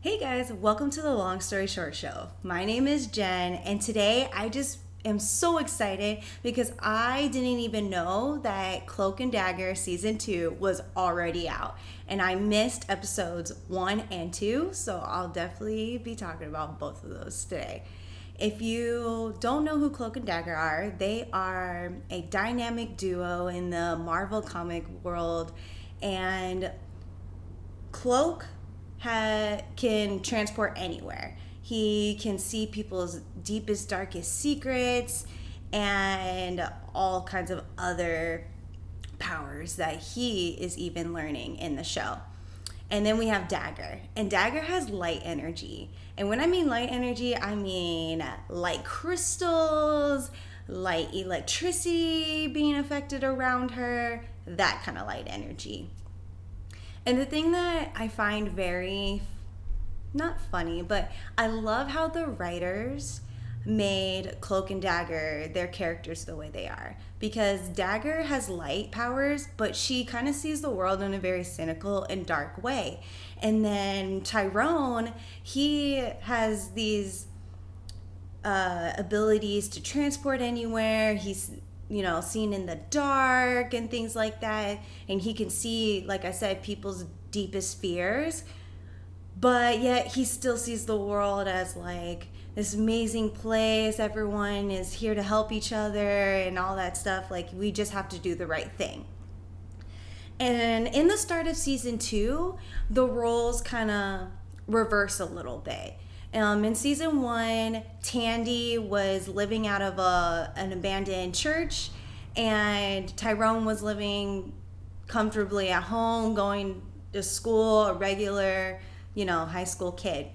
Hey guys, welcome to the Long Story Short Show. My name is Jen, and today I just am so excited because I didn't even know that Cloak and Dagger season 2 was already out, and I missed episodes 1 and 2, so I'll definitely be talking about both of those today. If you don't know who Cloak and Dagger are, they are a dynamic duo in the Marvel comic world, and Cloak can transport anywhere. He can see people's deepest, darkest secrets and all kinds of other powers that he is even learning in the show. And then we have Dagger. And Dagger has light energy. And when I mean light energy, I mean light crystals, light electricity being affected around her, that kind of light energy. And the thing that I find very, not funny, but I love how the writers made Cloak and Dagger their characters the way they are. Because Dagger has light powers, but she kind of sees the world in a very cynical and dark way. And then Tyrone, he has these abilities to transport anywhere. He's seen in the dark and things like that. And he can see, like I said, people's deepest fears. But yet he still sees the world as like this amazing place. Everyone is here to help each other and all that stuff. Like, we just have to do the right thing. And in the start of season 2, the roles kind of reverse a little bit. In season 1, Tandy was living out of an abandoned church, and Tyrone was living comfortably at home, going to school, a regular, high school kid.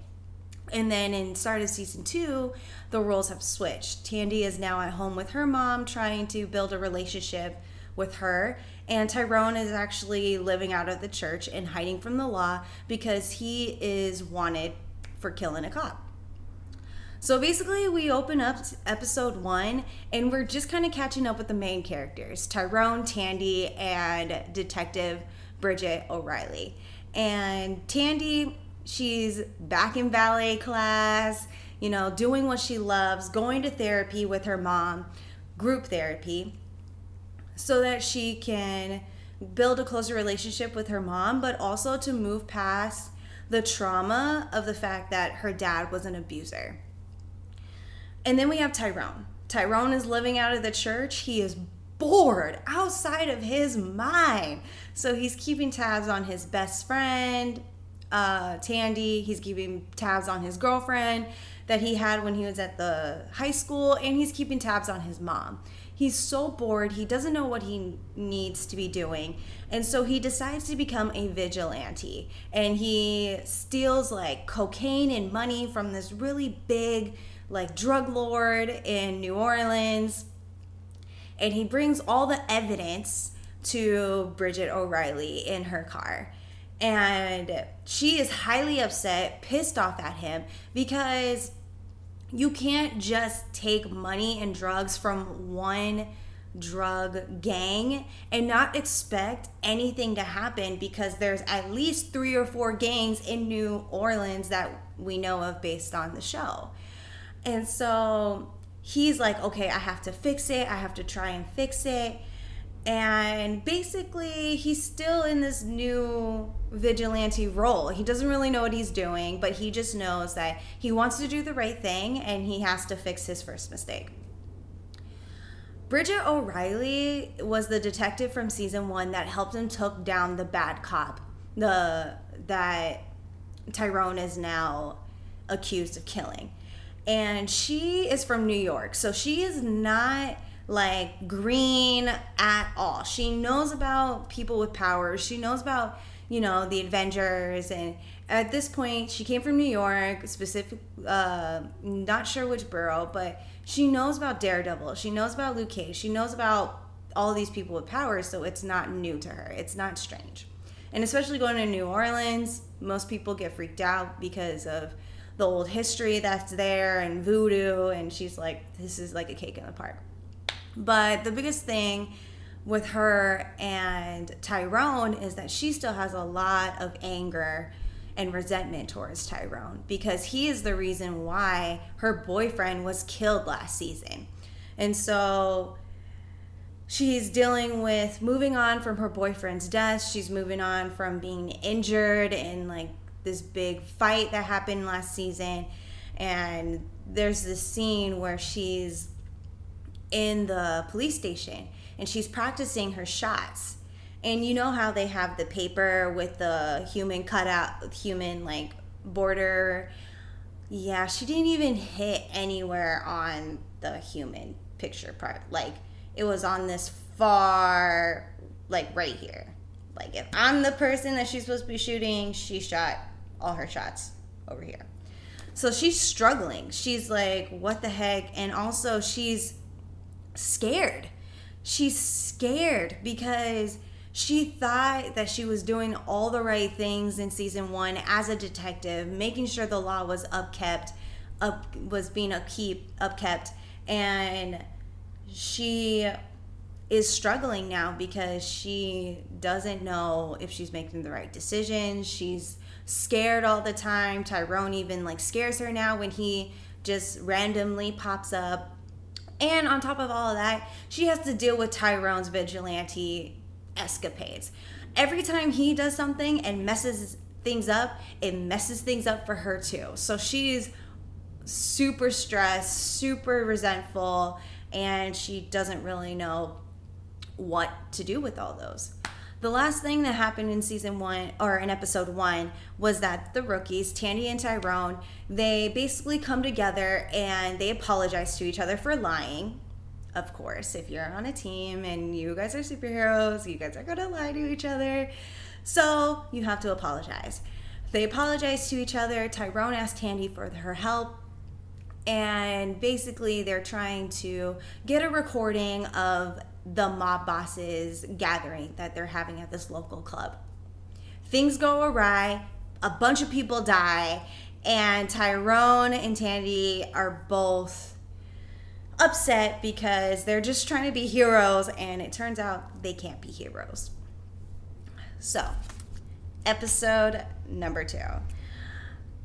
And then in start of season 2, the roles have switched. Tandy is now at home with her mom, trying to build a relationship with her, and Tyrone is actually living out of the church and hiding from the law because he is wanted for killing a cop. So basically, we open up episode 1 and we're just kind of catching up with the main characters, Tyrone, Tandy, and Detective Bridget O'Reilly. And Tandy, she's back in ballet class, doing what she loves, going to therapy with her mom, group therapy, so that she can build a closer relationship with her mom, but also to move past the trauma of the fact that her dad was an abuser. And then we have Tyrone. Tyrone is living out of the church. He is bored outside of his mind. So he's keeping tabs on his best friend, Tandy. He's keeping tabs on his girlfriend that he had when he was at the high school. And he's keeping tabs on his mom. He's so bored. He doesn't know what he needs to be doing. And so he decides to become a vigilante. And he steals like cocaine and money from this really big like drug lord in New Orleans. And he brings all the evidence to Bridget O'Reilly in her car. And she is highly upset, pissed off at him, because you can't just take money and drugs from one drug gang and not expect anything to happen, because there's at least 3 or 4 gangs in New Orleans that we know of based on the show. And so he's like, okay, I have to fix it. I have to try and fix it. And basically, he's still in this new vigilante role. He doesn't really know what he's doing, but he just knows that he wants to do the right thing and he has to fix his first mistake. Bridget O'Reilly was the detective from season 1 that helped him take down the bad cop that Tyrone is now accused of killing. And she is from New York, so she is not like green at all. She knows about people with powers. She knows about, the Avengers. And at this point, she came from New York, not sure which borough, but she knows about Daredevil. She knows about Luke Cage. She knows about all these people with powers, so it's not new to her. It's not strange. And especially going to New Orleans, most people get freaked out because of the old history that's there and voodoo, and she's like, this is like a cake in the park. But the biggest thing with her and Tyrone is that she still has a lot of anger and resentment towards Tyrone because he is the reason why her boyfriend was killed last season. And so she's dealing with moving on from her boyfriend's death. She's moving on from being injured in like this big fight that happened last season. And there's this scene where she's in the police station and she's practicing her shots. And you know how they have the paper with the human cutout, human like border. Yeah, she didn't even hit anywhere on the human picture part. Like it was on this far, like right here. Like if I'm the person that she's supposed to be shooting, she shot all her shots over here. So she's struggling. She's like, what the heck? And also she's scared. She's scared because she thought that she was doing all the right things in season 1 as a detective, making sure the law was upkept, and she is struggling now because she doesn't know if she's making the right decisions. She's scared all the time. Tyrone even like scares her now when he just randomly pops up. And on top of all of that, she has to deal with Tyrone's vigilante escapades. Every time he does something and messes things up, it messes things up for her too. So she's super stressed, super resentful, and she doesn't really know what to do with all those. The last thing that happened in season 1 or in episode 1 was that the rookies, Tandy and Tyrone, they basically come together and they apologize to each other for lying. Of course, if you're on a team and you guys are superheroes, you guys are going to lie to each other. So you have to apologize. They apologize to each other. Tyrone asked Tandy for her help. And basically they're trying to get a recording of the mob bosses gathering that they're having at this local club. Things go awry, a bunch of people die, and Tyrone and Tandy are both upset because they're just trying to be heroes, and it turns out they can't be heroes. So, episode number 2.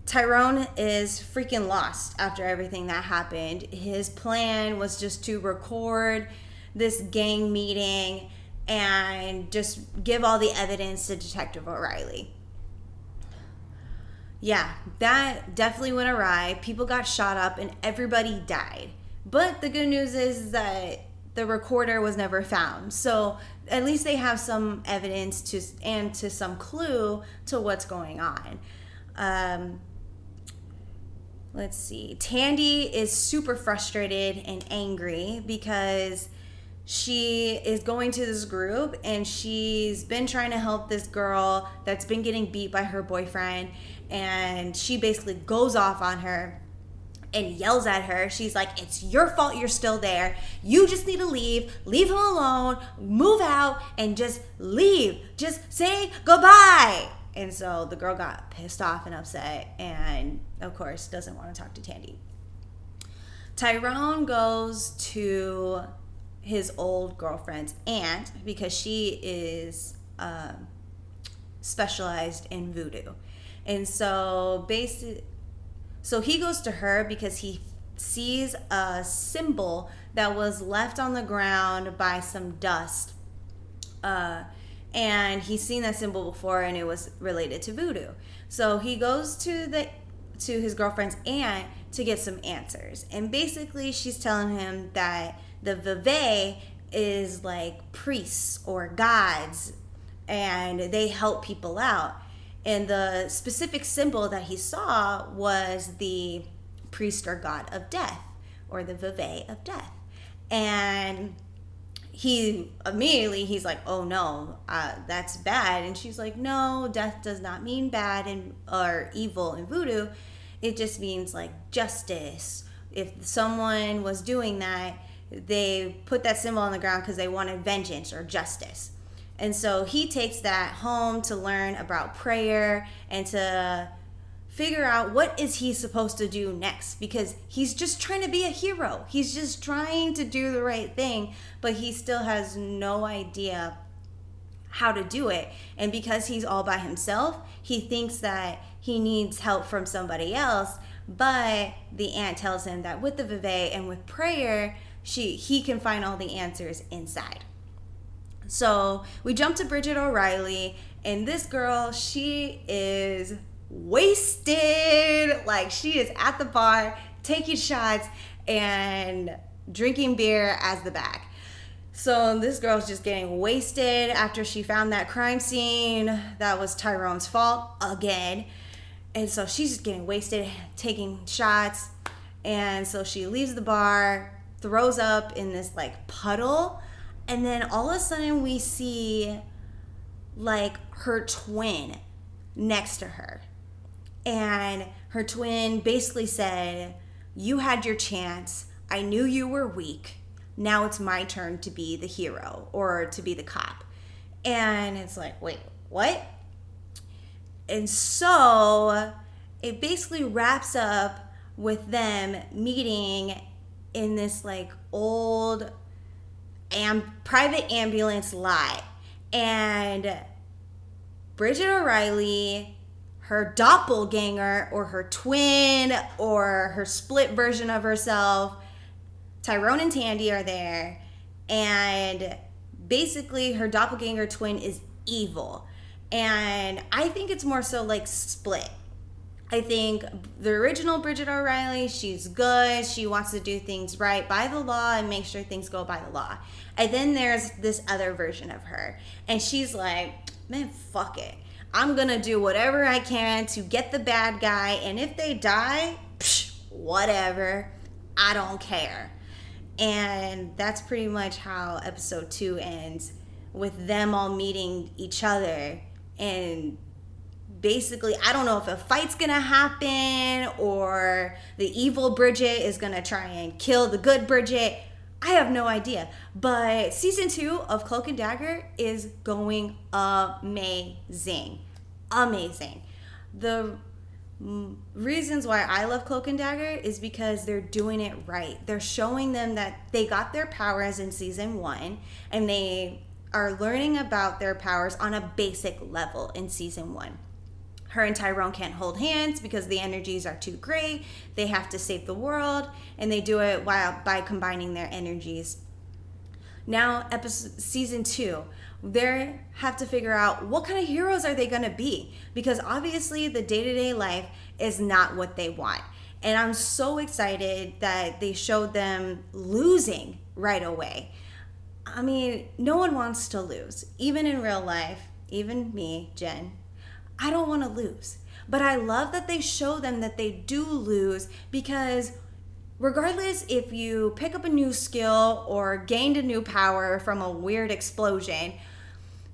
Tyrone is freaking lost after everything that happened. His plan was just to record this gang meeting and just give all the evidence to Detective O'Reilly. Yeah, that definitely went awry. People got shot up and everybody died. But the good news is that the recorder was never found. So at least they have some evidence to some clue to what's going on. Let's see. Tandy is super frustrated and angry because she is going to this group and she's been trying to help this girl that's been getting beat by her boyfriend, and she basically goes off on her and yells at her. She's like, it's your fault you're still there. You just need to leave him alone, move out, and just leave. Just say goodbye. And so the girl got pissed off and upset and, of course, doesn't want to talk to Tandy. Tyrone goes to his old girlfriend's aunt because she is specialized in voodoo. And so he goes to her because he sees a symbol that was left on the ground by some dust. And he's seen that symbol before and it was related to voodoo. So he goes to his girlfriend's aunt to get some answers. And basically she's telling him that the Vevey is like priests or gods and they help people out. And the specific symbol that he saw was the priest or god of death, or the Vevey of death. And he's like, oh no, that's bad. And she's like, no, death does not mean bad or evil in voodoo. It just means like justice. If someone was doing that, they put that symbol on the ground because they wanted vengeance or justice. And so he takes that home to learn about prayer and to figure out what is he supposed to do next, because he's just trying to be a hero. He's just trying to do the right thing, but he still has no idea how to do it. And because he's all by himself, he thinks that he needs help from somebody else. But the aunt tells him that with the Vevey and with prayer, he can find all the answers inside. So we jump to Bridget O'Reilly, and this girl, she is wasted. Like, she is at the bar taking shots and drinking beer as the back. So this girl's just getting wasted after she found that crime scene that was Tyrone's fault again. And so she's just getting wasted, taking shots. And so she leaves the bar, throws up in this like puddle. And then all of a sudden we see like her twin next to her. And her twin basically said, "You had your chance. I knew you were weak. Now it's my turn to be the hero or to be the cop." And it's like, wait, what? And so it basically wraps up with them meeting in this like old private ambulance lot. And Bridget O'Reilly, her doppelganger or her twin or her split version of herself, Tyrone and Tandy are there, and basically her doppelganger twin is evil. And I think it's more so like split. I think the original Bridget O'Reilly, she's good. She wants to do things right by the law and make sure things go by the law. And then there's this other version of her. And she's like, man, fuck it. I'm going to do whatever I can to get the bad guy. And if they die, whatever. I don't care. And that's pretty much how episode 2 ends, with them all meeting each other. And basically, I don't know if a fight's gonna happen or the evil Bridget is gonna try and kill the good Bridget. I have no idea. But season 2 of Cloak and Dagger is going amazing. Amazing. The reasons why I love Cloak and Dagger is because they're doing it right. They're showing them that they got their powers in season 1, and they are learning about their powers on a basic level in season 1. Her and Tyrone can't hold hands because the energies are too great. They have to save the world, and they do it by combining their energies. Now, season 2, they have to figure out what kind of heroes are they going to be, because obviously the day-to-day life is not what they want. And I'm so excited that they showed them losing right away. I mean, no one wants to lose. Even in real life, even me, Jenn, I don't want to lose. But I love that they show them that they do lose, because regardless if you pick up a new skill or gained a new power from a weird explosion,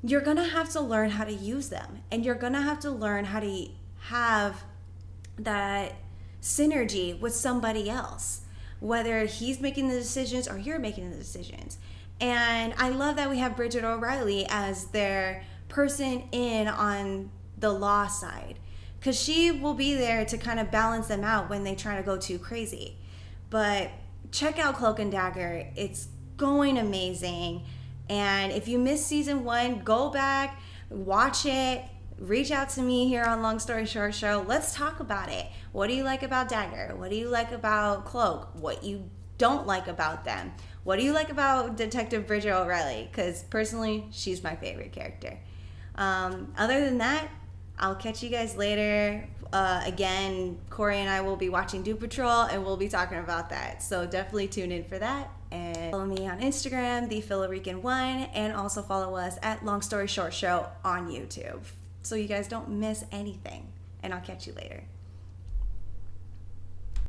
you're going to have to learn how to use them. And you're going to have to learn how to have that synergy with somebody else, whether he's making the decisions or you're making the decisions. And I love that we have Bridget O'Reilly as their person in on the law side, because she will be there to kind of balance them out when they try to go too crazy. But check out Cloak and Dagger. It's going amazing. And if you missed season 1, go back, watch it, reach out to me here on Long Story Short Show. Let's talk about it. What do you like about Dagger? What do you like about Cloak? What you don't like about them? What do you like about Detective Bridget O'Reilly? Because personally, she's my favorite character. Other than that, I'll catch you guys later. Again, Corey and I will be watching Doom Patrol, and we'll be talking about that. So definitely tune in for that. And follow me on Instagram, ThePhilarican1, and also follow us at Long Story Short Show on YouTube, so you guys don't miss anything. And I'll catch you later.